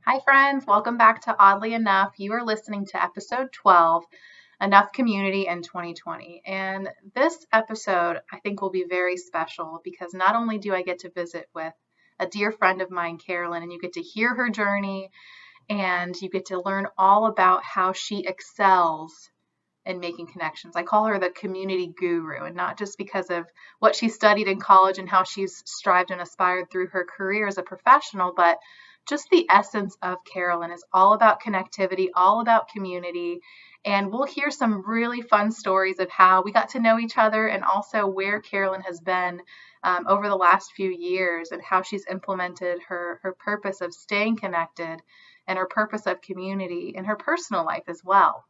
Hi, friends. Welcome back to Oddly Enough. You are listening to episode 12, Enough Community in 2020. And this episode, I think, will be very special because not only do I get to visit with a dear friend of mine, Carolyn, and you get to hear her journey and you get to learn all about how she excels in making connections. I call her the community guru, and not just because of what she studied in college and how she's strived and aspired through her career as a professional, but just the essence of Carolyn is all about connectivity, all about community. And we'll hear some really fun stories of how we got to know each other and also where Carolyn has been over the last few years and how she's implemented her purpose of staying connected and her purpose of community in her personal life as well.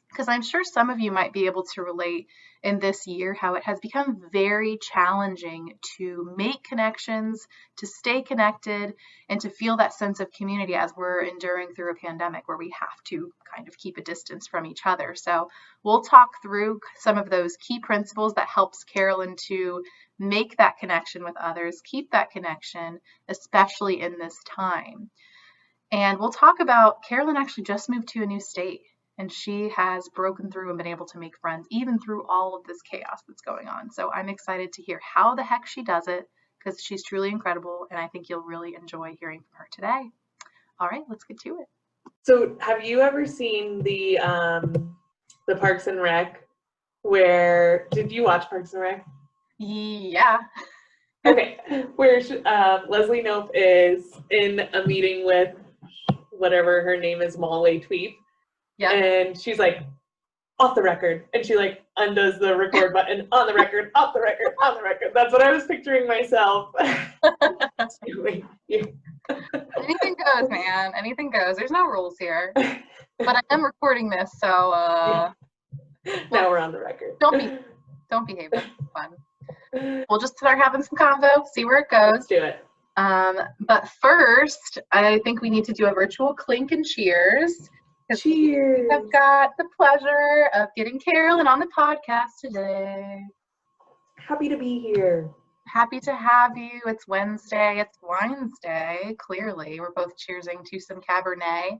Because I'm sure some of you might be able to relate in this year how it has become very challenging to make connections, to stay connected, and to feel that sense of community as we're enduring through a pandemic where we have to kind of keep a distance from each other. So we'll talk through some of those key principles that helps Carolyn to make that connection with others, keep that connection, especially in this time. And we'll talk about Carolyn actually just moved to a new state and she has broken through and been able to make friends even through all of this chaos that's going on. So I'm excited to hear how the heck she does it because she's truly incredible and I think you'll really enjoy hearing from her today. All right, let's get to it. So have you ever seen the Parks and Rec did you watch Parks and Rec? Yeah. Okay, where Leslie Knope is in a meeting with whatever her name is, Molly Tweep. Yeah. And she's like, off the record. And she like undoes the record button, on the record, off the record, on the record. That's what I was picturing myself. Anything goes, man. Anything goes. There's no rules here. But I am recording this, so now we're on the record. Don't behave. That's fun. We'll just start having some convo, see where it goes. Let's do it. But first, I think we need to do a virtual clink and cheers. Cheers. I've got the pleasure of getting Carolyn on the podcast today. Happy to be here. Happy to have you. It's Wednesday. It's Wednesday. Clearly, we're both cheersing to some Cabernet.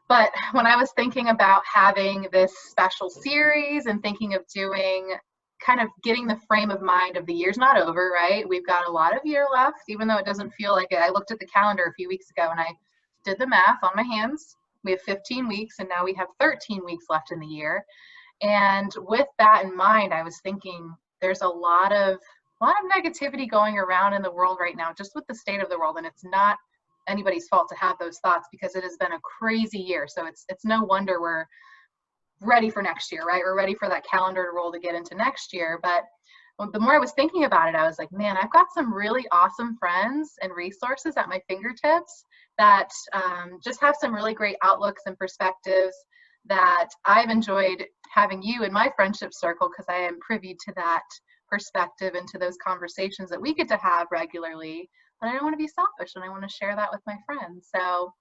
But when I was thinking about having this special series and thinking of doing kind of getting the frame of mind of the year's not over, right? We've got a lot of year left, even though it doesn't feel like it. I looked at the calendar a few weeks ago and I did the math on my hands. We have 15 weeks and now we have 13 weeks left in the year. And with that in mind, I was thinking there's a lot of negativity going around in the world right now, just with the state of the world. And it's not anybody's fault to have those thoughts because it has been a crazy year. So it's no wonder we're ready for next year, right? We're ready for that calendar to roll to get into next year. But the more I was thinking about it, I was like, man, I've got some really awesome friends and resources at my fingertips that just have some really great outlooks and perspectives that I've enjoyed having you in my friendship circle because I am privy to that perspective and to those conversations that we get to have regularly. But I don't want to be selfish and I want to share that with my friends. So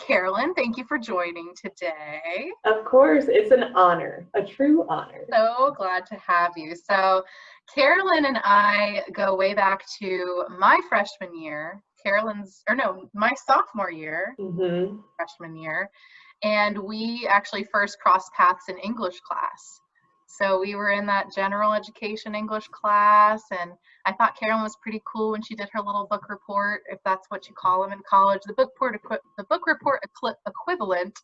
Carolyn, thank you for joining today. Of course, it's an honor, a true honor. So glad to have you. So Carolyn and I go way back to my freshman year, my sophomore year, freshman year, and we actually first crossed paths in English class. So we were in that general education English class, and I thought Carolyn was pretty cool when she did her little book report, if that's what you call them in college, the book report equivalent.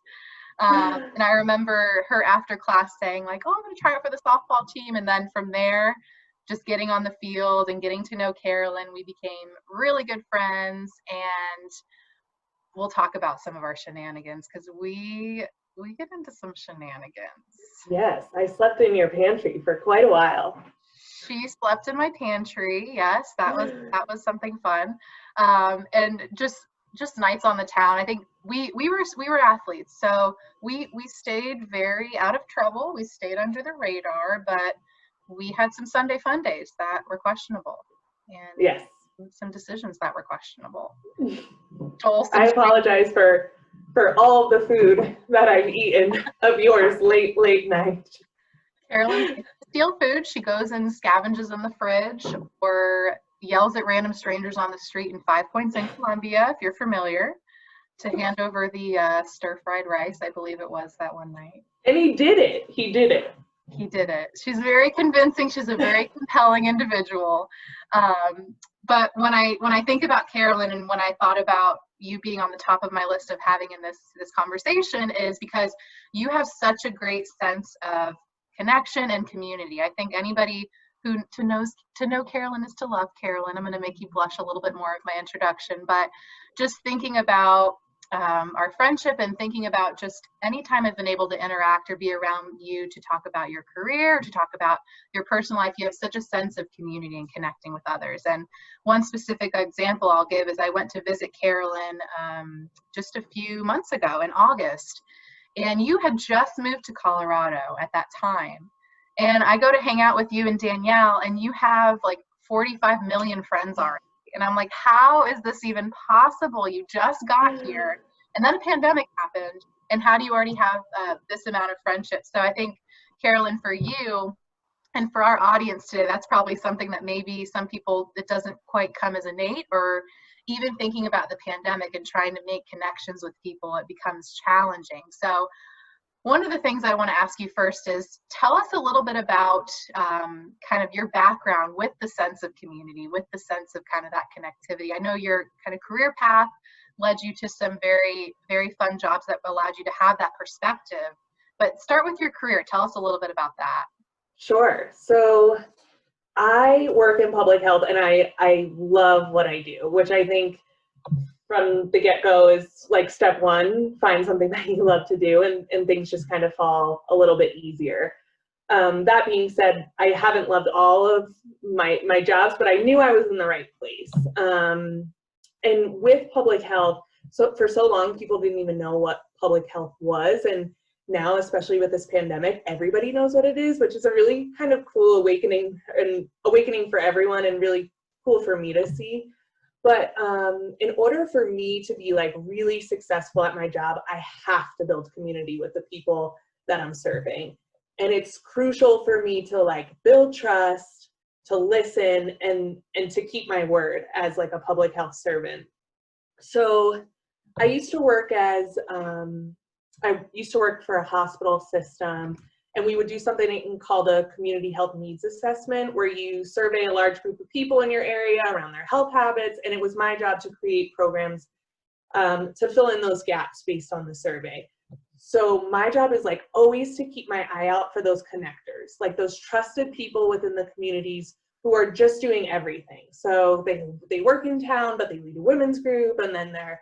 And I remember her after class saying like, oh, I'm going to try out for the softball team. And then from there, just getting on the field and getting to know Carolyn, we became really good friends. And we'll talk about some of our shenanigans because we get into some shenanigans. Yes, I slept in your pantry for quite a while. She slept in my pantry. Yes, that was something fun. And just nights on the town. I think we were athletes, so we stayed very out of trouble. We stayed under the radar, but we had some Sunday fun days that were questionable, and yes, some decisions that were questionable. I apologize for all the food that I've eaten of yours late night. Carolyn steal food. She goes and scavenges in the fridge or yells at random strangers on the street in 5 Points in Columbia, if you're familiar. to hand over the stir-fried rice, I believe it was, that one night. And he did it. He did it. He did it. She's very convincing. She's a very compelling individual. But when I think about Carolyn, and when I thought about you being on the top of my list of having in this conversation, is because you have such a great sense of connection and community. I think anybody who to know Carolyn is to love Carolyn. I'm going to make you blush a little bit more of my introduction, but just thinking about our friendship and thinking about just any time I've been able to interact or be around you to talk about your career, to talk about your personal life, you have such a sense of community and connecting with others. And one specific example I'll give is I went to visit Carolyn just a few months ago in August, and you had just moved to Colorado at that time. And I go to hang out with you and Danielle, and you have like 45 million friends already. And I'm like, how is this even possible? You just got here, and then a pandemic happened. And how do you already have this amount of friendships? So I think, Carolyn, for you and for our audience today, that's probably something that maybe some people, it doesn't quite come as innate, or even thinking about the pandemic and trying to make connections with people, it becomes challenging. So one of the things I want to ask you first is tell us a little bit about kind of your background with the sense of community, with the sense of kind of that connectivity. I know your kind of career path led you to some very, very fun jobs that allowed you to have that perspective. But start with your career. Tell us a little bit about that. Sure. So I work in public health, and I love what I do, which I think from the get-go is like step one, find something that you love to do, and things just kind of fall a little bit easier. That being said, I haven't loved all of my jobs, but I knew I was in the right place. And with public health, so for so long, people didn't even know what public health was. And now, especially with this pandemic, everybody knows what it is, which is a really kind of cool awakening for everyone, and really cool for me to see. But in order for me to be like really successful at my job, I have to build community with the people that I'm serving. And it's crucial for me to like build trust, to listen, and to keep my word as like a public health servant. So I used to work for a hospital system, and we would do something called a community health needs assessment, where you survey a large group of people in your area around their health habits. And it was my job to create programs to fill in those gaps based on the survey. So my job is like always to keep my eye out for those connectors, like those trusted people within the communities who are just doing everything. So they work in town, but they lead a women's group, and then they're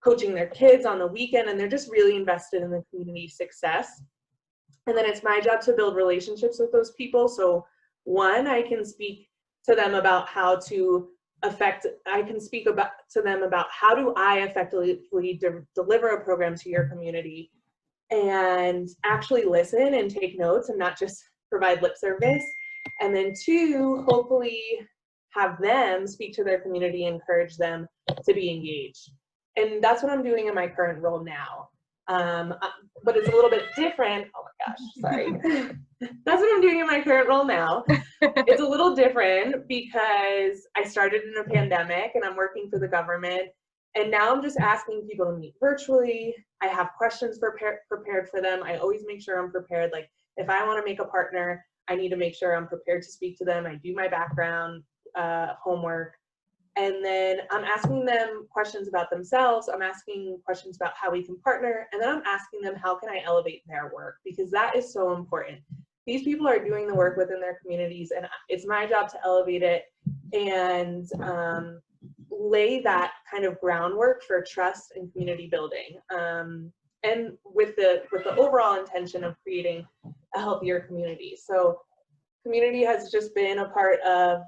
coaching their kids on the weekend, and they're just really invested in the community success. And then it's my job to build relationships with those people. So one, I can speak to them about how to to them about how do I effectively deliver a program to your community, and actually listen and take notes and not just provide lip service. And then two, hopefully have them speak to their community, encourage them to be engaged. And that's what I'm doing in my current role now. But it's a little bit different. Oh my gosh, sorry. That's what I'm doing in my current role now. It's a little different because I started in a pandemic, and I'm working for the government. And now I'm just asking people to meet virtually. I have questions prepared for them. I always make sure I'm prepared. Like if I want to make a partner, I need to make sure I'm prepared to speak to them. I do my background homework. And then I'm asking them questions about themselves. I'm asking questions about how we can partner. And then I'm asking them, how can I elevate their work? Because that is so important. These people are doing the work within their communities, and it's my job to elevate it and lay that kind of groundwork for trust and community building. And with the overall intention of creating a healthier community. So community has just been a part of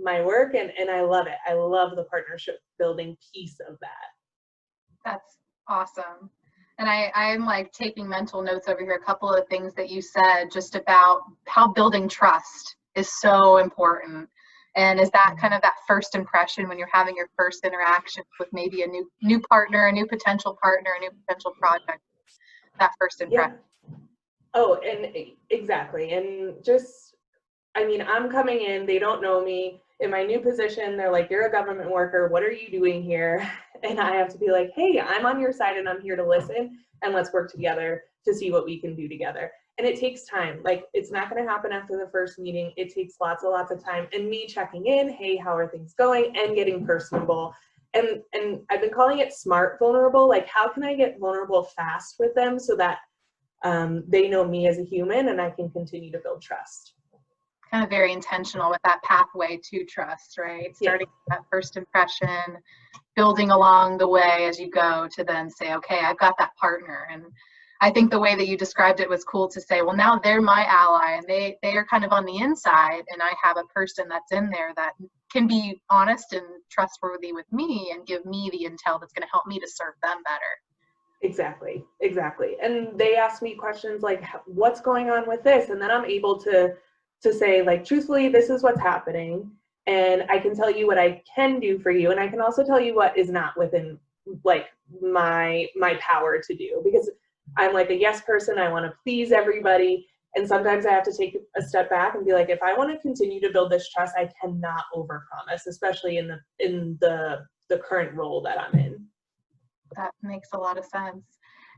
my work, and I love it. I love the partnership building piece of that. That's awesome. And I'm like taking mental notes over here, a couple of things that you said just about how building trust is so important. And is that kind of that first impression when you're having your first interaction with maybe a new partner, a new potential partner, a new potential project, that first impression? Yeah. Oh, and exactly. And just, I mean, I'm coming in, they don't know me. in my new position, they're like, you're a government worker. What are you doing here? And I have to be like, hey, I'm on your side and I'm here to listen, and let's work together to see what we can do together. And it takes time. Like, it's not going to happen after the first meeting. It takes lots of time, and me checking in, hey, how are things going, and getting personable. And I've been calling it smart vulnerable. Like, how can I get vulnerable fast with them so that they know me as a human and I can continue to build trust. Kind of very intentional with that pathway to trust, right? Starting with that first impression, building along the way as you go to then say, okay, I've got that partner. And I think the way that you described it was cool to say, well, now they're my ally and they are kind of on the inside, and I have a person that's in there that can be honest and trustworthy with me and give me the intel that's going to help me to serve them better. Exactly. And they ask me questions like, what's going on with this? And then I'm able to say, like, truthfully, this is what's happening. And I can tell you what I can do for you. And I can also tell you what is not within, like, my power to do, because I'm like a yes person. I want to please everybody. And sometimes I have to take a step back and be like, if I want to continue to build this trust, I cannot overpromise, especially in the current role that I'm in. That makes a lot of sense.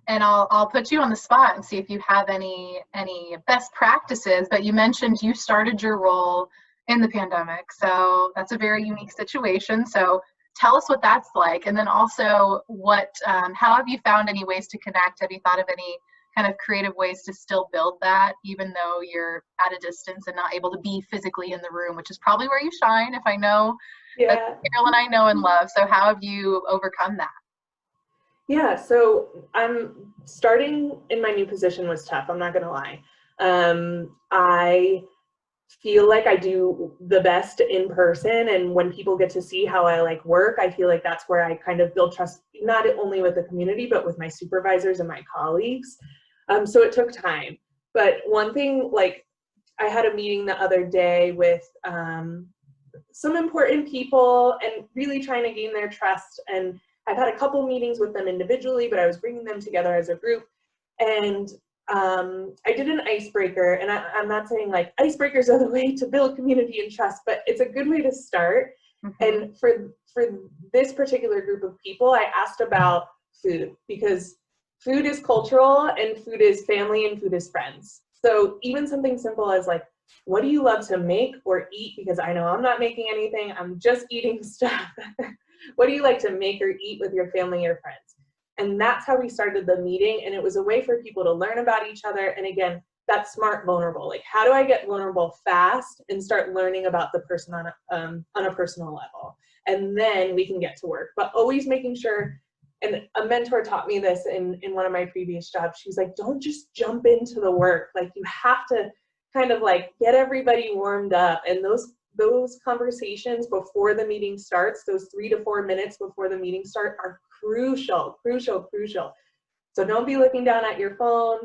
And I'll put you on the spot and see if you have any best practices. But you mentioned you started your role in the pandemic, so that's a very unique situation. So tell us what that's like, and then also how have you found any ways to connect? Have you thought of any kind of creative ways to still build that, even though you're at a distance and not able to be physically in the room, which is probably where you shine, if I know. Yeah. Carolyn, I know and love. So how have you overcome that? Yeah, so I'm starting in my new position was tough. I'm not going to lie. I feel like I do the best in person, and when people get to see how I like work, I feel like that's where I kind of build trust, not only with the community, but with my supervisors and my colleagues. So it took time. But one thing, like, I had a meeting the other day with some important people and really trying to gain their trust, and I've had a couple meetings with them individually, but I was bringing them together as a group. And I did an icebreaker, and I'm not saying like icebreakers are the way to build community and trust, but it's a good way to start. Mm-hmm. And for this particular group of people, I asked about food, because food is cultural and food is family and food is friends. So even something simple as like, what do you love to make or eat? Because I know I'm not making anything, I'm just eating stuff. What do you like to make or eat with your family or friends? And that's how we started the meeting. And it was a way for people to learn about each other. And again, that's smart vulnerable. Like, how do I get vulnerable fast and start learning about the person on a personal level? And then we can get to work. But always making sure, and a mentor taught me this in one of my previous jobs. She was like, don't just jump into the work. Like, you have to kind of like get everybody warmed up. And those conversations before the meeting starts, those 3 to 4 minutes before the meeting start, are crucial. So don't be looking down at your phone.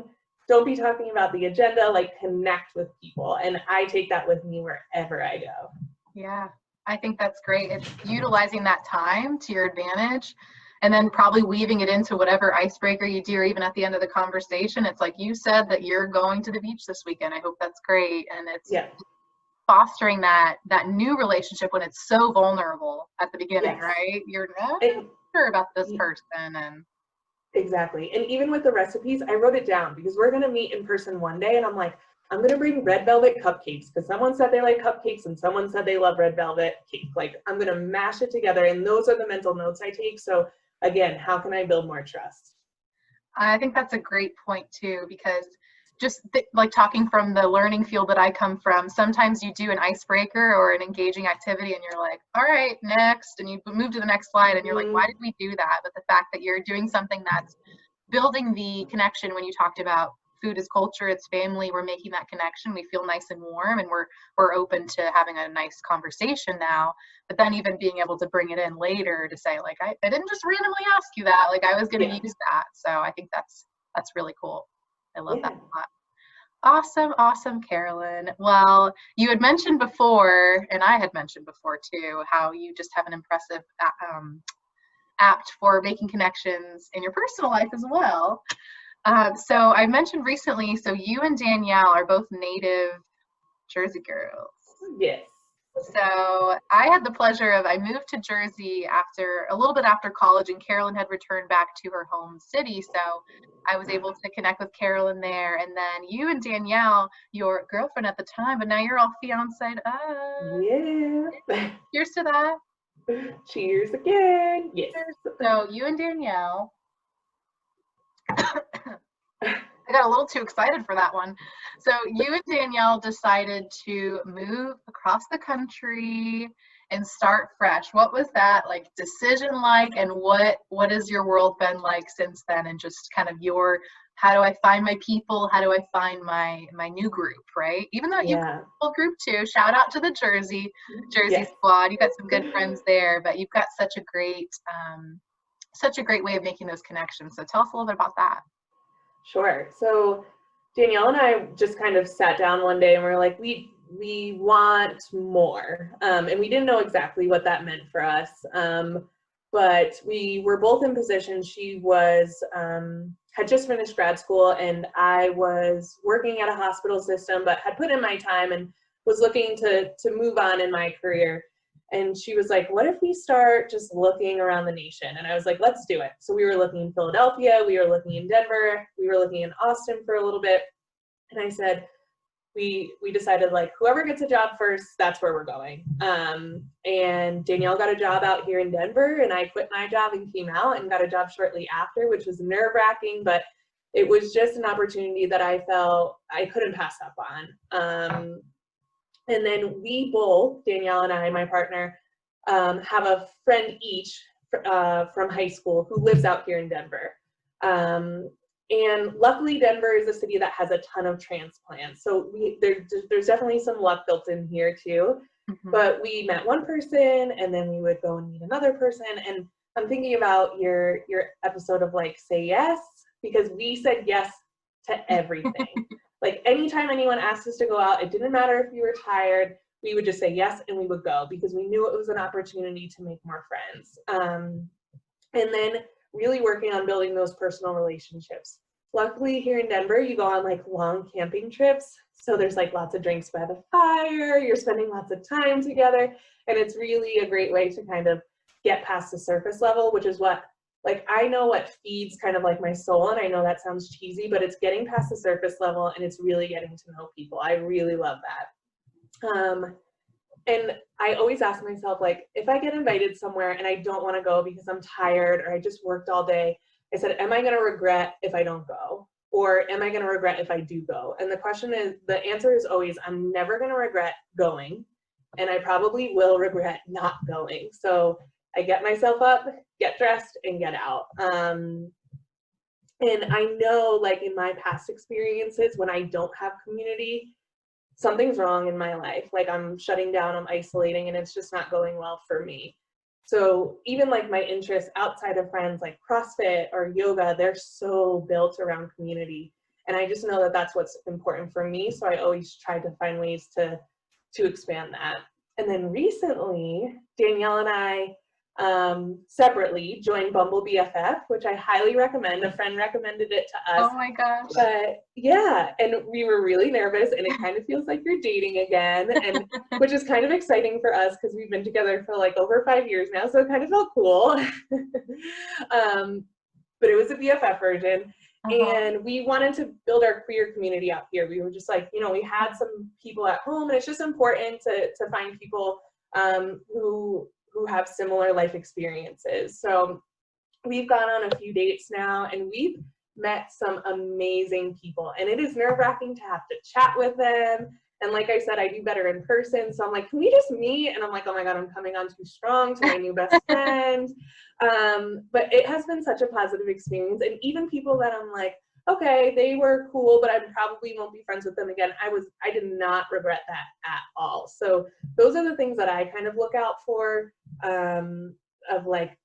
Don't be talking about the agenda. Like, connect with people. And I take that with me wherever I go. Yeah, I think that's great. It's utilizing that time to your advantage, and then probably weaving it into whatever icebreaker you do, or even at the end of the conversation. It's like, you said that you're going to the beach this weekend. I hope that's great. And it's fostering that new relationship when it's so vulnerable at the beginning, right? You're not sure about this person. And exactly. And even with the recipes, I wrote it down, because we're going to meet in person one day, and I'm like, I'm going to bring red velvet cupcakes, because someone said they like cupcakes and someone said they love red velvet cake. Like, I'm going to mash it together. And those are the mental notes I take. So again, how can I build more trust? I think that's a great point too, because just like talking from the learning field that I come from, sometimes you do an icebreaker or an engaging activity and you're like, all right, next, and you move to the next slide and you're like, why did we do that? But the fact that you're doing something that's building the connection, when you talked about food is culture, it's family, we're making that connection, we feel nice and warm, and we're open to having a nice conversation now. But then even being able to bring it in later to say, like, I didn't just randomly ask you that, like, I was going to use that. So I think that's really cool. I love that a lot. Awesome, Carolyn. Well, you had mentioned before, and I had mentioned before too, how you just have an impressive apt for making connections in your personal life as well. So I mentioned recently, so you and Danielle are both native Jersey girls. Yes. So I had the pleasure of, I moved to Jersey after a little bit after college, and Carolyn had returned back to her home city. So I was able to connect with Carolyn there. And then you and Danielle, your girlfriend at the time, but now you're all fiancéed up. Yeah. Cheers to that. Cheers again. Yes. So you and Danielle, I got a little too excited for that one. So you and Danielle decided to move across the country and start fresh. What was that like decision like, and what has your world been like since then? And just kind of your, how do I find my people? How do I find my new group, right? Even though you've got a full group too. Shout out to the Jersey squad. You got some good friends there, but you've got such a great way of making those connections. So tell us a little bit about that. Sure. So Danielle and I just kind of sat down one day and we were like, we want more. And we didn't know exactly what that meant for us. But we were both in positions. She was, had just finished grad school, and I was working at a hospital system, but had put in my time and was looking to move on in my career. And she was like, what if we start just looking around the nation? And I was like, let's do it. So we were looking in Philadelphia, we were looking in Denver, we were looking in Austin for a little bit. And I said, we decided, like, whoever gets a job first, that's where we're going. And Danielle got a job out here in Denver, and I quit my job and came out and got a job shortly after, which was nerve-wracking, but it was just an opportunity that I felt I couldn't pass up on. And then we both, Danielle and I, my partner, have a friend each from high school who lives out here in Denver. And luckily, Denver is a city that has a ton of transplants. So there's definitely some luck built in here too. Mm-hmm. But we met one person, and then we would go and meet another person. And I'm thinking about your episode of, like, say yes, because we said yes to everything. Like, anytime anyone asked us to go out, it didn't matter if you were tired, we would just say yes, and we would go because we knew it was an opportunity to make more friends. And then really working on building those personal relationships. Luckily, here in Denver, you go on, like, long camping trips. So there's, like, lots of drinks by the fire, you're spending lots of time together, and it's really a great way to kind of get past the surface level, which is what, like, I know what feeds kind of like my soul, and I know that sounds cheesy, but it's getting past the surface level, and it's really getting to know people. I really love that. And I always ask myself, like, if I get invited somewhere and I don't want to go because I'm tired or I just worked all day, I said, am I going to regret if I don't go? Or am I going to regret if I do go? And the answer is always, I'm never going to regret going, and I probably will regret not going. So I get myself up, get dressed, and get out. And I know, like, in my past experiences, when I don't have community, something's wrong in my life. Like, I'm shutting down, I'm isolating, and it's just not going well for me. So even, like, my interests outside of friends, like CrossFit or yoga, they're so built around community. And I just know that that's what's important for me. So I always try to find ways to expand that. And then recently, Danielle and I separately joined Bumble BFF, which I highly recommend. A friend recommended it to us. Oh my gosh. But yeah, and we were really nervous, and it kind of feels like you're dating again, and which is kind of exciting for us because we've been together for, like, over 5 years now, so it kind of felt cool. But it was a BFF version. And we wanted to build our queer community out here. We were just like, we had some people at home, and it's just important to find people who have similar life experiences. So we've gone on a few dates now, and we've met some amazing people, and it is nerve-wracking to have to chat with them. And like I said, I do better in person. So I'm like, can we just meet? And I'm like, oh my God, I'm coming on too strong to my new best friend. But it has been such a positive experience. And even people that I'm like, okay, they were cool, but I probably won't be friends with them again. I did not regret that at all. So those are the things that I kind of look out for, of, like,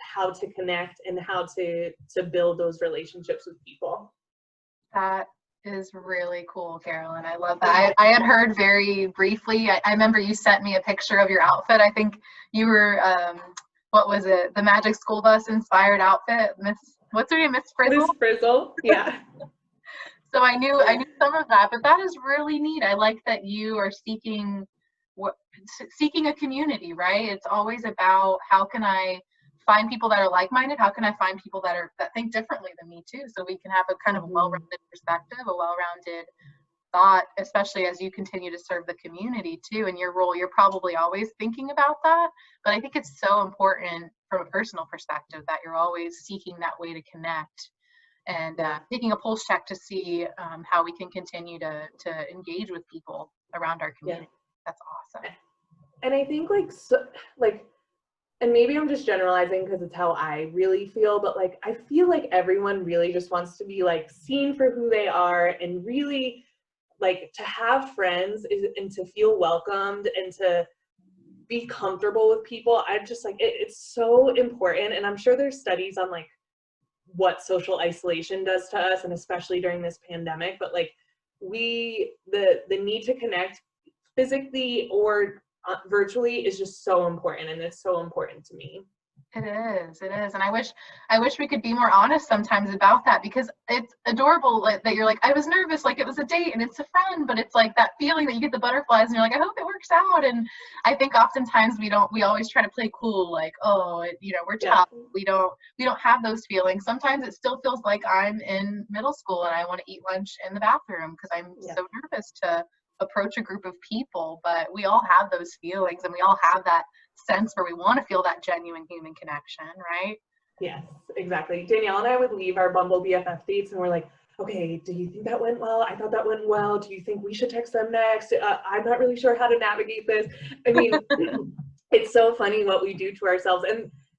how to connect and how to build those relationships with people. That is really cool, Carolyn. I love that. I had heard very briefly. I remember you sent me a picture of your outfit. I think you were, what was it? The Magic School Bus inspired outfit. What's her name? Miss Frizzle? Miss Frizzle, yeah. So I knew some of that, but that is really neat. I like that you are seeking seeking a community, right? It's always about how can I find people that are like-minded? How can I find people that think differently than me too? So we can have a kind of well-rounded perspective, a well-rounded thought, especially as you continue to serve the community too. In your role, you're probably always thinking about that. But I think it's so important from a personal perspective that you're always seeking that way to connect and taking a pulse check to see how we can continue to engage with people around our community. That's awesome. And I think and maybe I'm just generalizing because it's how I really feel, but like I feel like everyone really just wants to be like seen for who they are, and really like to have friends and to feel welcomed and to be comfortable with people. I'm just like it's so important, and I'm sure there's studies on like what social isolation does to us, and especially during this pandemic, but like the need to connect physically or virtually is just so important, and it's so important to me. It is, and I wish we could be more honest sometimes about that, because it's adorable that you're like, I was nervous, like it was a date and it's a friend, but it's like that feeling that you get the butterflies and you're like, I hope it works out. And I think oftentimes we always try to play cool, like, oh, we're tough. We don't have those feelings. Sometimes it still feels like I'm in middle school and I want to eat lunch in the bathroom because I'm so nervous to approach a group of people, but we all have those feelings, and we all have that sense where we want to feel that genuine human connection, right? Yes, exactly. Danielle and I would leave our Bumble BFF dates and we're like, okay, do you think that went well? I thought that went well. Do you think we should text them next? I'm not really sure how to navigate this. I mean, it's so funny what we do to ourselves.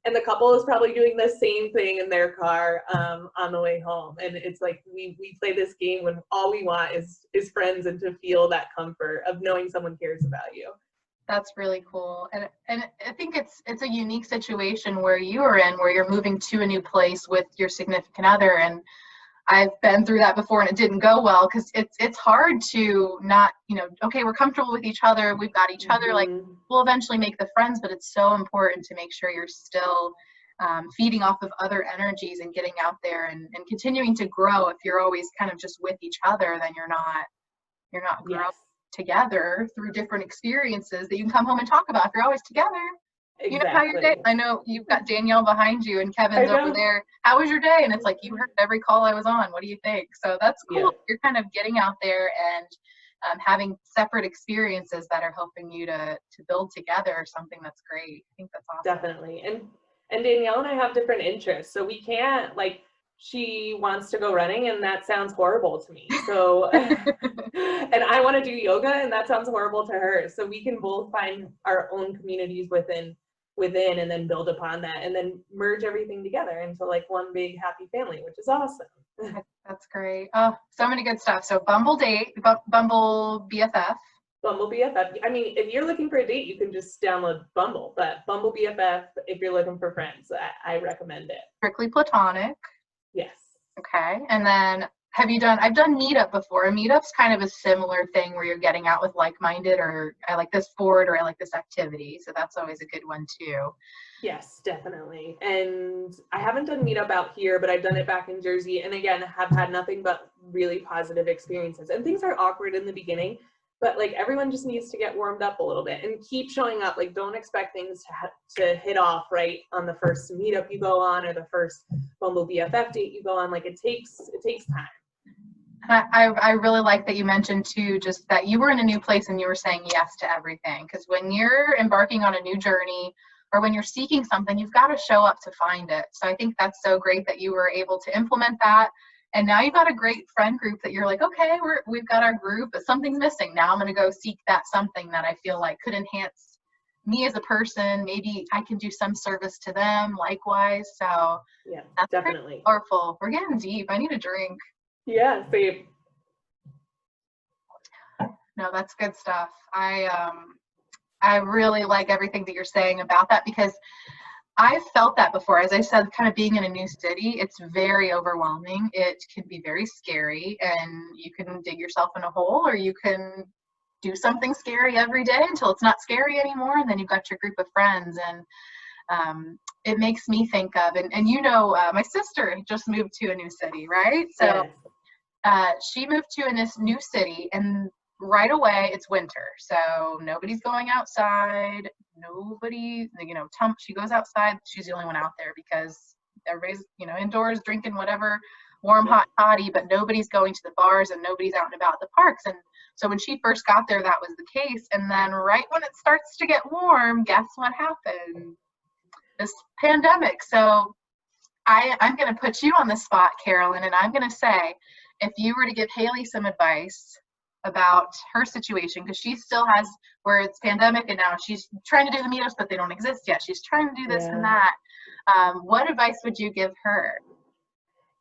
And the couple is probably doing the same thing in their car on the way home. And it's like we play this game when all we want is friends and to feel that comfort of knowing someone cares about you. That's really cool. And I think it's a unique situation where you are in, where you're moving to a new place with your significant other. And I've been through that before and it didn't go well, because it's hard to not, okay, we're comfortable with each other, we've got each other, like we'll eventually make the friends, but it's so important to make sure you're still feeding off of other energies and getting out there and continuing to grow. If you're always kind of just with each other, then you're not growing together through different experiences that you can come home and talk about. If you're always together, you know how your day, I know you've got Danielle behind you and Kevin's over there. How was your day? And it's like, you heard every call I was on. What do you think? So that's cool. Yeah. You're kind of getting out there and having separate experiences that are helping you to build together something that's great. I think that's awesome. Definitely. And Danielle and I have different interests. So we can't, like, she wants to go running and that sounds horrible to me. So, and I want to do yoga and that sounds horrible to her. So we can both find our own communities within and then build upon that and then merge everything together into like one big happy family, which is awesome. That's great. Oh, so many good stuff. So Bumble BFF. Bumble BFF. I mean, if you're looking for a date, you can just download Bumble, but Bumble BFF, if you're looking for friends, I recommend it. Strictly platonic. Yes. Okay. And then I've done Meetup before. A Meetup's kind of a similar thing where you're getting out with like-minded, or I like this sport, or I like this activity. So that's always a good one too. Yes, definitely. And I haven't done Meetup out here, but I've done it back in Jersey. And again, have had nothing but really positive experiences. And things are awkward in the beginning, but like everyone just needs to get warmed up a little bit and keep showing up. Like, don't expect things to hit off right on the first Meetup you go on or the first Bumble BFF date you go on. Like it takes time. I really like that you mentioned too, just that you were in a new place and you were saying yes to everything. Because when you're embarking on a new journey or when you're seeking something, you've got to show up to find it. So I think that's so great that you were able to implement that. And now you've got a great friend group that you're like, okay, we've got our group, but something's missing. Now I'm going to go seek that something that I feel like could enhance me as a person. Maybe I can do some service to them likewise. So yeah, that's definitely powerful. We're getting deep. I need a drink. Yeah, same. No, that's good stuff. I really like everything that you're saying about that, because I've felt that before. As I said, kind of being in a new city, it's very overwhelming. It can be very scary, and you can dig yourself in a hole, or you can do something scary every day until it's not scary anymore, and then you've got your group of friends. And it makes me think of, and my sister just moved to a new city, right? So she moved to this new city, and right away, it's winter, so nobody's going outside. Nobody, she goes outside. She's the only one out there because everybody's, indoors drinking whatever warm, hot toddy, but nobody's going to the bars and nobody's out and about the parks. And so when she first got there, that was the case. And then right when it starts to get warm, guess what happened? This pandemic. So I'm going to put you on the spot, Carolyn, and I'm going to say, if you were to give Haley some advice about her situation, because she still has, where it's pandemic and now she's trying to do the meetups, but they don't exist yet. She's trying to do this and that. What advice would you give her?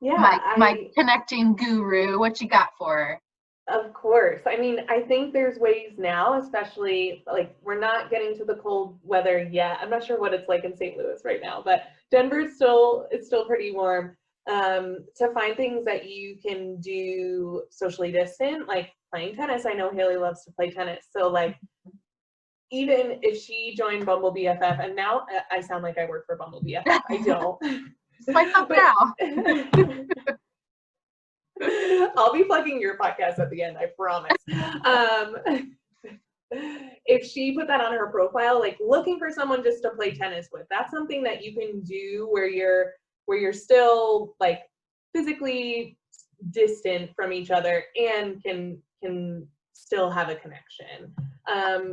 Yeah, my connecting guru, what you got for her? Of course. I mean, I think there's ways now, especially like we're not getting to the cold weather yet. I'm not sure what it's like in St. Louis right now, but Denver's it's still pretty warm. To find things that you can do socially distant, like playing tennis. I know Haley loves to play tennis. So like, even if she joined Bumble BFF, and now I sound like I work for Bumble BFF, I don't. Myself now. I'll be plugging your podcast at the end, I promise. If she put that on her profile, like looking for someone just to play tennis with, that's something that you can do where you're still like physically distant from each other and can still have a connection.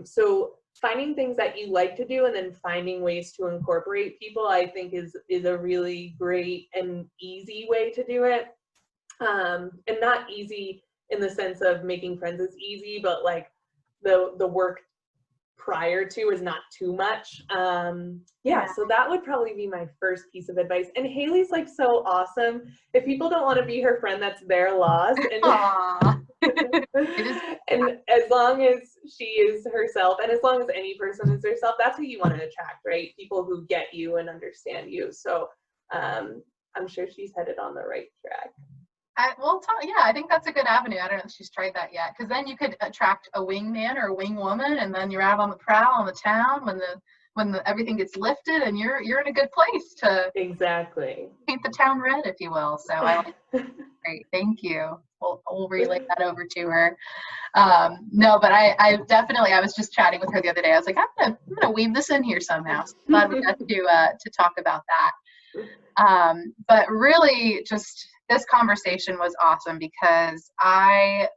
So finding things that you like to do and then finding ways to incorporate people, I think is a really great and easy way to do it. And not easy in the sense of making friends is easy, but like the work prior to is not too much. So that would probably be my first piece of advice. And Haley's like so awesome. If people don't want to be her friend, that's their loss. And, and as long as she is herself, and as long as any person is herself, that's who you want to attract, right? People who get you and understand you. So I'm sure she's headed on the right track. I think that's a good avenue. I don't know if she's tried that yet, because then you could attract a wingman or a wing woman, and then you're out on the prowl on the town when everything gets lifted, and you're in a good place to exactly paint the town red, if you will. So I like that. Great, thank you. We'll relay that over to her. No, but I definitely, I was just chatting with her the other day. I was like, I'm gonna weave this in here somehow. So glad we got to talk about that. But really, just this conversation was awesome because I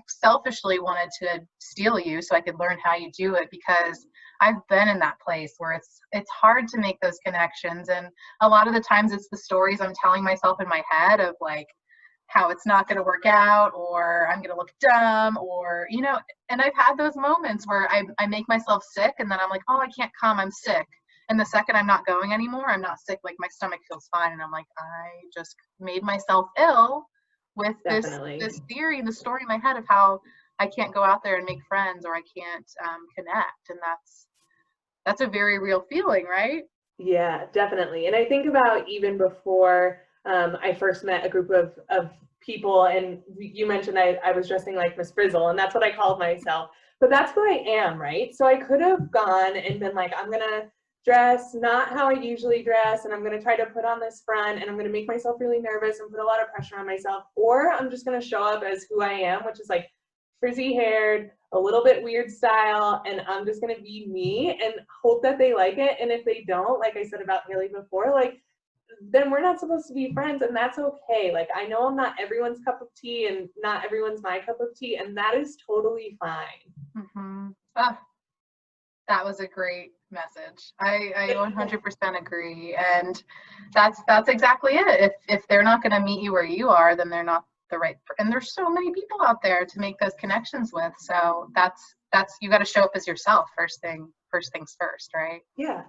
selfishly wanted to steal you so I could learn how you do it, because I've been in that place where it's hard to make those connections. And a lot of the times it's the stories I'm telling myself in my head of like how it's not going to work out, or I'm going to look dumb, or, and I've had those moments where I make myself sick and then I'm like, oh, I can't come, I'm sick. And the second I'm not going anymore, I'm not sick, like my stomach feels fine. And I'm like, I just made myself ill with this theory and the story in my head of how I can't go out there and make friends, or I can't connect. And that's a very real feeling, right? Yeah, definitely. And I think about even before I first met a group of people, and you mentioned I was dressing like Miss Frizzle, and that's what I called myself. But that's who I am, right? So I could have gone and been like, I'm going to dress not how I usually dress, and I'm going to try to put on this front, and I'm going to make myself really nervous and put a lot of pressure on myself, or I'm just going to show up as who I am, which is like frizzy haired, a little bit weird style, and I'm just going to be me and hope that they like it. And if they don't, like I said about Haley before, like then we're not supposed to be friends, and that's okay. Like I know I'm not everyone's cup of tea, and not everyone's my cup of tea, and that is totally fine. Mm-hmm. That was a great message. I 100% agree. And that's exactly it. If they're not going to meet you where you are, then they're not the right, and there's so many people out there to make those connections with. So that's, you got to show up as yourself first things first, right? Yeah.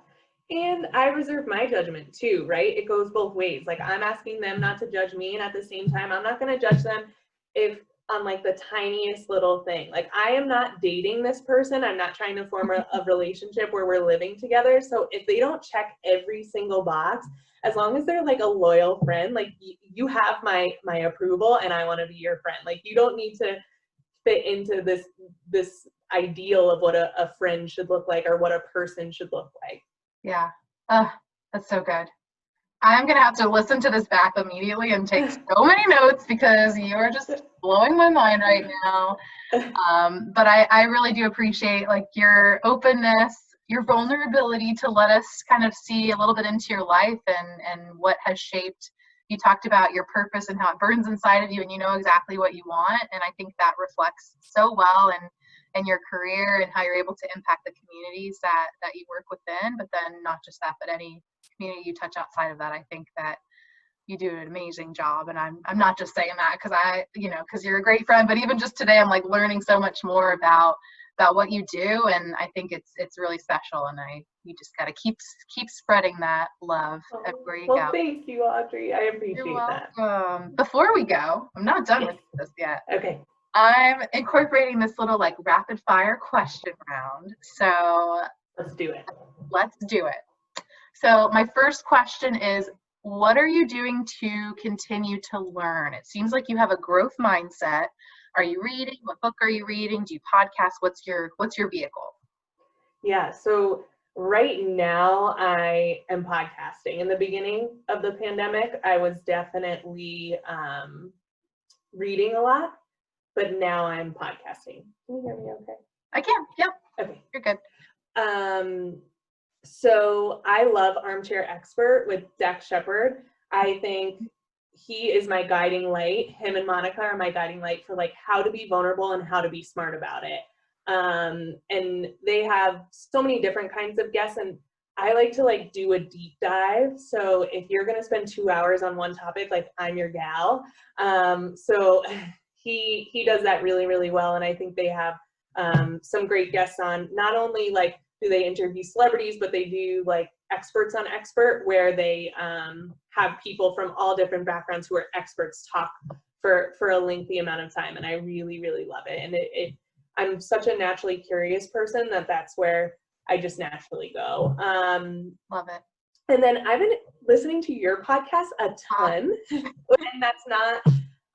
And I reserve my judgment too, right? It goes both ways. Like I'm asking them not to judge me, and at the same time, I'm not going to judge them if on like the tiniest little thing. Like I am not dating this person. I'm not trying to form a relationship where we're living together. So if they don't check every single box, as long as they're like a loyal friend, like you have my approval, and I want to be your friend. Like you don't need to fit into this ideal of what a friend should look like or what a person should look like. Yeah. That's so good. I'm going to have to listen to this back immediately and take so many notes, because you're just blowing my mind right now. But I really do appreciate like your openness, your vulnerability to let us kind of see a little bit into your life and what has shaped. You talked about your purpose and how it burns inside of you and you know exactly what you want. And I think that reflects so well in your career and how you're able to impact the communities that you work within, but then not just that, but any community you touch outside of that. I think that you do an amazing job. And I'm not just saying that because because you're a great friend, but even just today, I'm like learning so much more about what you do. And I think it's really special. And you just got to keep spreading that love everywhere you go. Thank you, Audrey. I appreciate that. Before we go, I'm not done with this yet. Okay. I'm incorporating this little like rapid fire question round. So let's do it. So my first question is, what are you doing to continue to learn? It seems like you have a growth mindset. Are you reading? What book are you reading? Do you podcast? What's your vehicle? Yeah, so right now I am podcasting. In the beginning of the pandemic, I was definitely reading a lot, but now I'm podcasting. Can you hear me okay? I can, yep. Okay. You're good. So I love Armchair Expert with Dax Shepard. I think he is my guiding light. Him and Monica are my guiding light for like how to be vulnerable and how to be smart about it. And they have so many different kinds of guests, and I like to like do a deep dive. So if you're going to spend 2 hours on one topic, like I'm your gal. So he does that really, really well. And I think they have some great guests on. Not only like do they interview celebrities, but they do like experts on expert, where they have people from all different backgrounds who are experts talk for a lengthy amount of time. And I really, really love it. And I'm such a naturally curious person that's where I just naturally go. Love it. And then I've been listening to your podcast a ton, and that's not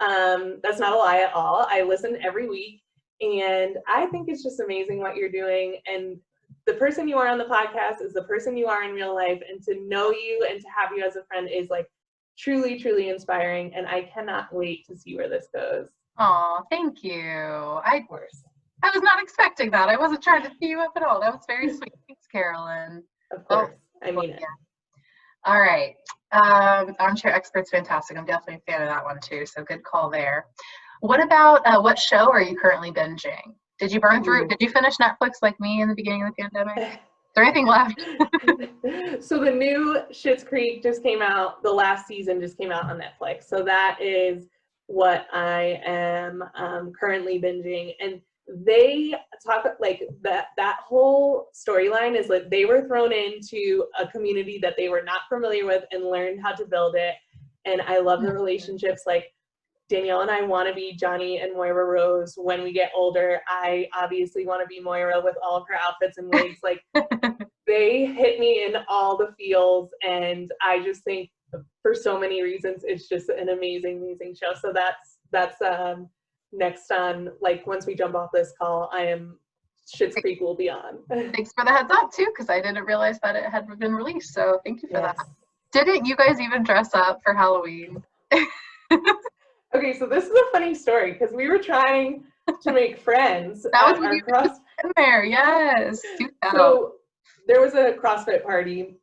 a lie at all. I listen every week, and I think it's just amazing what you're doing. And the person you are on the podcast is the person you are in real life, and to know you and to have you as a friend is like truly, truly inspiring. And I cannot wait to see where this goes. Oh, thank you. Of course. I was not expecting that. I wasn't trying to tee you up at all. That was very sweet. Thanks, Carolyn. Of course. I mean it. Yeah. All right. Armchair Expert's fantastic. I'm definitely a fan of that one too. So good call there. What about what show are you currently binging? Did you burn through? Did you finish Netflix like me in the beginning of the pandemic? Is there anything left? So the new Schitt's Creek just came out. The last season just came out on Netflix. So that is what I am currently binging. And they talk like that whole storyline is like they were thrown into a community that they were not familiar with and learned how to build it. And I love the relationships. Like Danielle and I want to be Johnny and Moira Rose when we get older. I obviously want to be Moira with all of her outfits and wigs. Like they hit me in all the feels, and I just think for so many reasons it's just an amazing, amazing show. So that's next on, like once we jump off this call, Schitt's Creek will be on. Thanks for the heads up too, because I didn't realize that it had been released. So thank you for that. Didn't you guys even dress up for Halloween? Okay, so this is a funny story because we were trying to make friends. That was when you were in there, yes. So there was a CrossFit party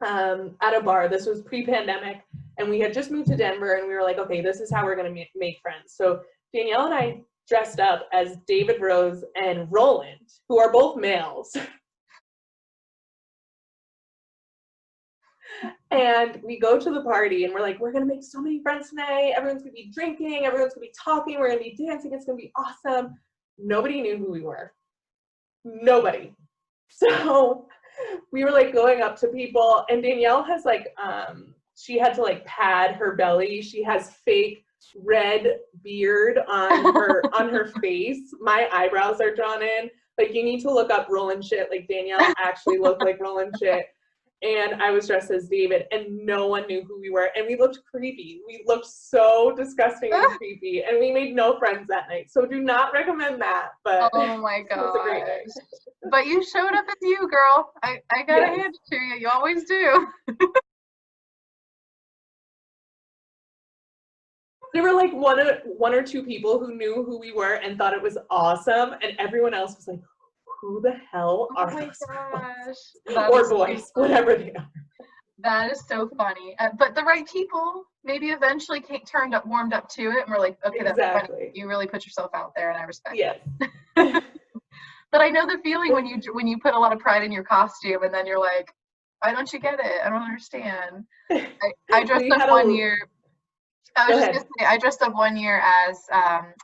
at a bar. This was pre-pandemic, and we had just moved to Denver, and we were like, okay, this is how we're going to make friends. So Danielle and I dressed up as David Rose and Roland, who are both males. And we go to the party and we're like, we're going to make so many friends tonight. Everyone's going to be drinking. Everyone's going to be talking. We're going to be dancing. It's going to be awesome. Nobody knew who we were. Nobody. So we were like going up to people, and Danielle has like, she had to like pad her belly. She has fake red beard on her face. My eyebrows are drawn in. Like, you need to look up Roland Shit. Like, Danielle actually looked like Roland Shit. And I was dressed as David, and no one knew who we were. And we looked creepy. We looked so disgusting and creepy. And we made no friends that night. So do not recommend that. But oh my God. It was a great night. But you showed up as you, girl. I gotta hand it to you. You always do. There were like one or two people who knew who we were and thought it was awesome, and everyone else was like, who the hell are those girls? Or boys, so whatever they are. That is so funny. But the right people maybe eventually warmed up to it, and we're like, okay, that's funny. You really put yourself out there, and I respect it. But I know the feeling when you put a lot of pride in your costume, and then you're like, why don't you get it? I don't understand. I dressed up one year. I was just gonna say, I dressed up one year as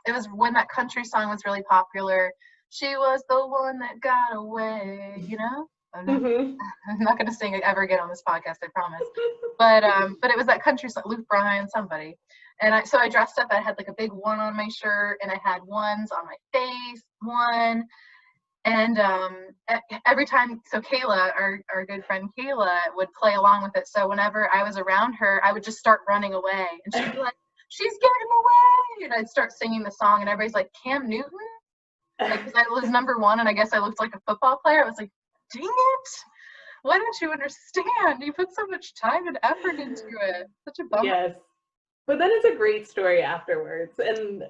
it was when that country song was really popular. She was the one that got away, you know? I'm not gonna sing it ever again on this podcast, I promise. But it was that country song, Luke Bryan, somebody. And so I dressed up. I had like a big one on my shirt, and I had ones on my face, one. And every time, so Kayla, our good friend Kayla, would play along with it. So whenever I was around her, I would just start running away. And she'd be like, she's getting away. And I'd start singing the song, and everybody's like, Cam Newton? Like, because I was number one, and I guess I looked like a football player. I was like, dang it. Why don't you understand? You put so much time and effort into it. Such a bummer. Yes. But then it's a great story afterwards. And,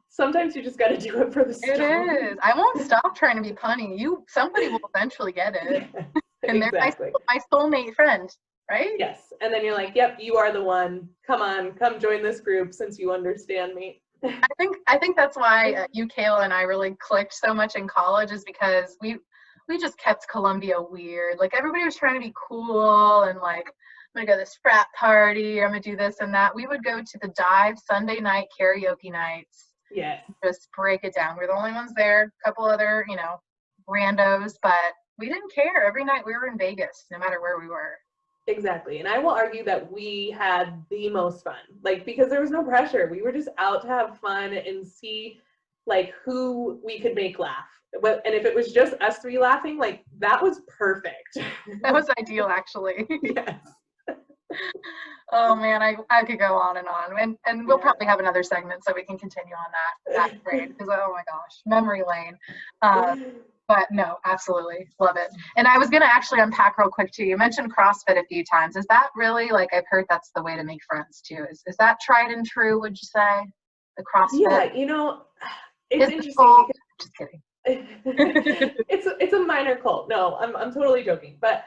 sometimes you just got to do it for the story. It is. I won't stop trying to be punny. Somebody will eventually get it. Yes, and exactly. They're my soulmate friend, right? Yes. And then you're like, yep, you are the one. Come join this group since you understand me. I think that's why you, Kayla, and I really clicked so much in college, is because we just kept Columbia weird. Like, everybody was trying to be cool and like, I'm gonna go to this frat party, I'm gonna do this and that. We would go to the Dive Sunday night karaoke nights. Yes. Just break it down. We were the only ones there, a couple other, randos, but we didn't care. Every night we were in Vegas, no matter where we were. Exactly. And I will argue that we had the most fun, like, because there was no pressure. We were just out to have fun and see like who we could make laugh. And if it was just us three laughing, like, that was perfect. That was ideal, actually. Yes. Oh man, I could go on, and we'll probably have another segment so we can continue on that grade, because oh my gosh, memory lane. But no, absolutely love it. And I was gonna actually unpack real quick too. You mentioned CrossFit a few times. Is that really, like, I've heard that's the way to make friends too? Is that tried and true? Would you say the CrossFit? Yeah, it's interesting. Just kidding. It's a minor cult. No, I'm totally joking, but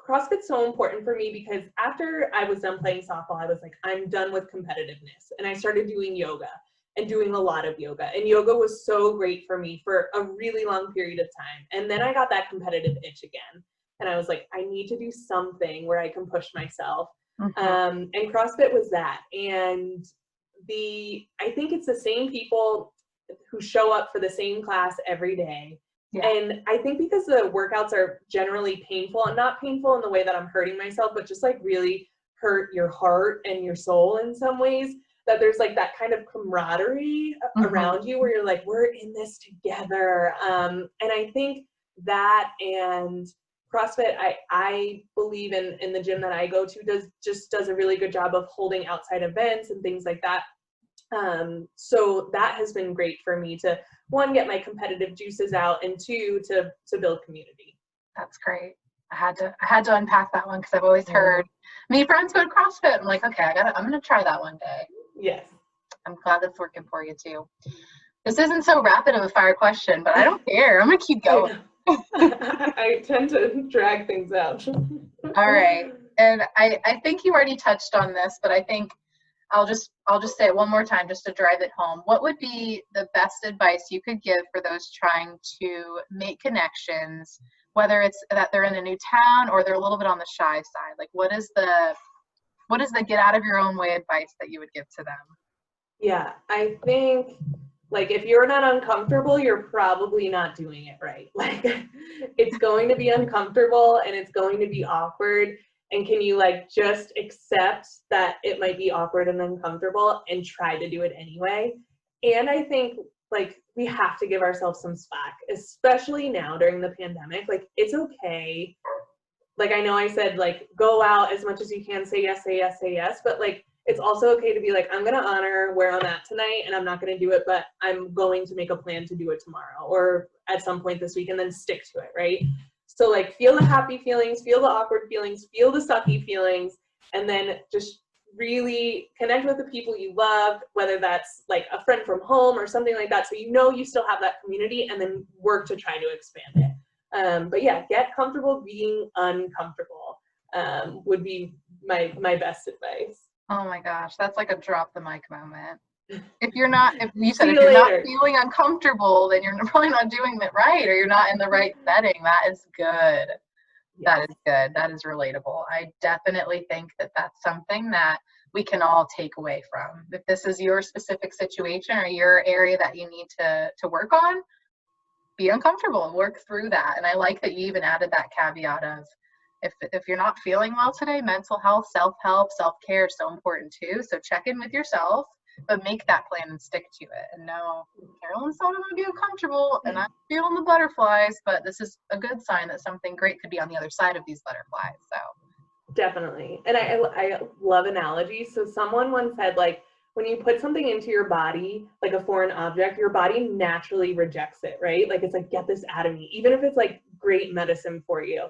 CrossFit's so important for me because after I was done playing softball, I was like, I'm done with competitiveness, and I started doing yoga and doing a lot of yoga, and yoga was so great for me for a really long period of time. And then I got that competitive itch again, and I was like, I need to do something where I can push myself. And CrossFit was that. And I think it's the same people who show up for the same class every day. Yeah. And I think because the workouts are generally painful, and not painful in the way that I'm hurting myself, but just like really hurt your heart and your soul in some ways, that there's like that kind of camaraderie around you where you're like, we're in this together. And I think that, and CrossFit, I believe in the gym that I go to does a really good job of holding outside events and things like that. So that has been great for me to, one, get my competitive juices out, and two, to build community. That's great. I had to unpack that one because I've always heard me friends go to CrossFit. I'm like, okay, I'm gonna try that one day. Yes. I'm glad that's working for you too. This isn't so rapid of a fire question, but I don't care. I'm gonna keep going. I tend to drag things out. All right. And I think you already touched on this, but I think I'll just say it one more time just to drive it home. What would be the best advice you could give for those trying to make connections, whether it's that they're in a new town or they're a little bit on the shy side? Like, what is the get out of your own way advice that you would give to them? Yeah, I think, like, if you're not uncomfortable, you're probably not doing it right. Like, it's going to be uncomfortable and it's going to be awkward. And can you, like, just accept that it might be awkward and uncomfortable and try to do it anyway? And I think, like, we have to give ourselves some slack, especially now during the pandemic. Like, it's okay. Like, I know I said, like, go out as much as you can, say yes, say yes, say yes. But, like, it's also okay to be like, I'm going to honor where I'm at tonight and I'm not going to do it, but I'm going to make a plan to do it tomorrow or at some point this week, and then stick to it, right? So, like, feel the happy feelings, feel the awkward feelings, feel the sucky feelings, and then just really connect with the people you love, whether that's like a friend from home or something like that, so you still have that community, and then work to try to expand it. But yeah, get comfortable being uncomfortable would be my best advice. Oh my gosh, that's like a drop the mic moment. If you're not feeling uncomfortable, then you're probably not doing it right, or you're not in the right setting. That is good. Yes. That is good. That is relatable. I definitely think that that's something that we can all take away from. If this is your specific situation or your area that you need to work on, be uncomfortable and work through that. And I like that you even added that caveat of, if you're not feeling well today, mental health, self-help, self-care is so important too. So check in with yourself, but make that plan and stick to it. And know, Carolyn's not going to be uncomfortable and I'm feeling the butterflies, but this is a good sign that something great could be on the other side of these butterflies. So definitely. And I love analogies. So someone once said, like, when you put something into your body, like a foreign object, your body naturally rejects it, right? Like, it's like, get this out of me, even if it's like great medicine for you.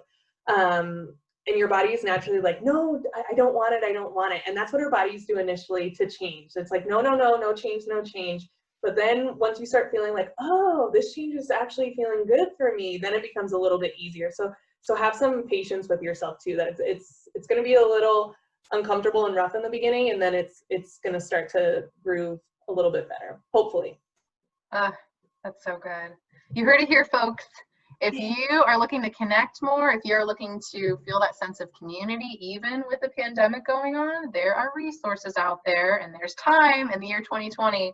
And your body is naturally like, no, I don't want it. I don't want it. And that's what our bodies do initially to change. It's like, no, no change, no change. But then once you start feeling like, oh, this change is actually feeling good for me, then it becomes a little bit easier. So have some patience with yourself too, that it's going to be a little uncomfortable and rough in the beginning, and then it's going to start to groove a little bit better, hopefully. That's so good. You heard it here, folks. If you are looking to connect more, if you're looking to feel that sense of community, even with the pandemic going on, there are resources out there, and there's time in the year 2020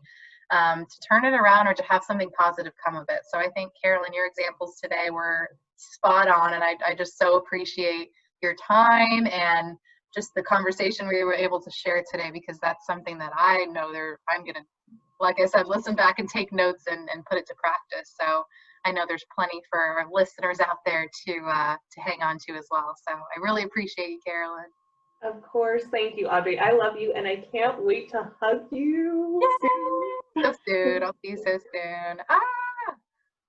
to turn it around or to have something positive come of it. So I think, Carolyn, your examples today were spot on, and I just so appreciate your time and just the conversation we were able to share today, because that's something that I know I'm going to, like I said, listen back and take notes and put it to practice. So I know there's plenty for our listeners out there to hang on to as well. So I really appreciate you, Carolyn. Of course. Thank you, Auddly. I love you, and I can't wait to hug you soon. So soon. I'll see you so soon.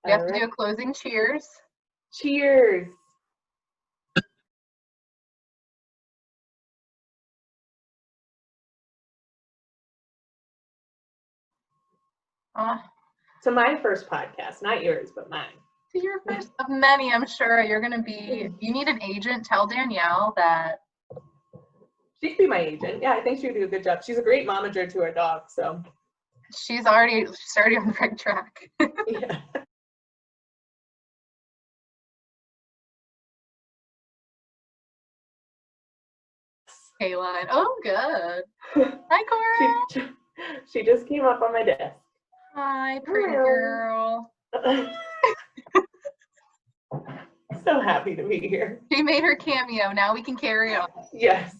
We have to do a closing cheers. Cheers. To my first podcast, not yours, but mine. To your first of many, I'm sure. You need an agent. Tell Danielle that. She could be my agent. Yeah, I think she would do a good job. She's a great momager to our dog, so. She's already on the right track. Yeah. Kayla. Oh, good. Hi, Cora. She just came up on my desk. Hi, pretty girl. So happy to be here. She made her cameo. Now we can carry on. Yes.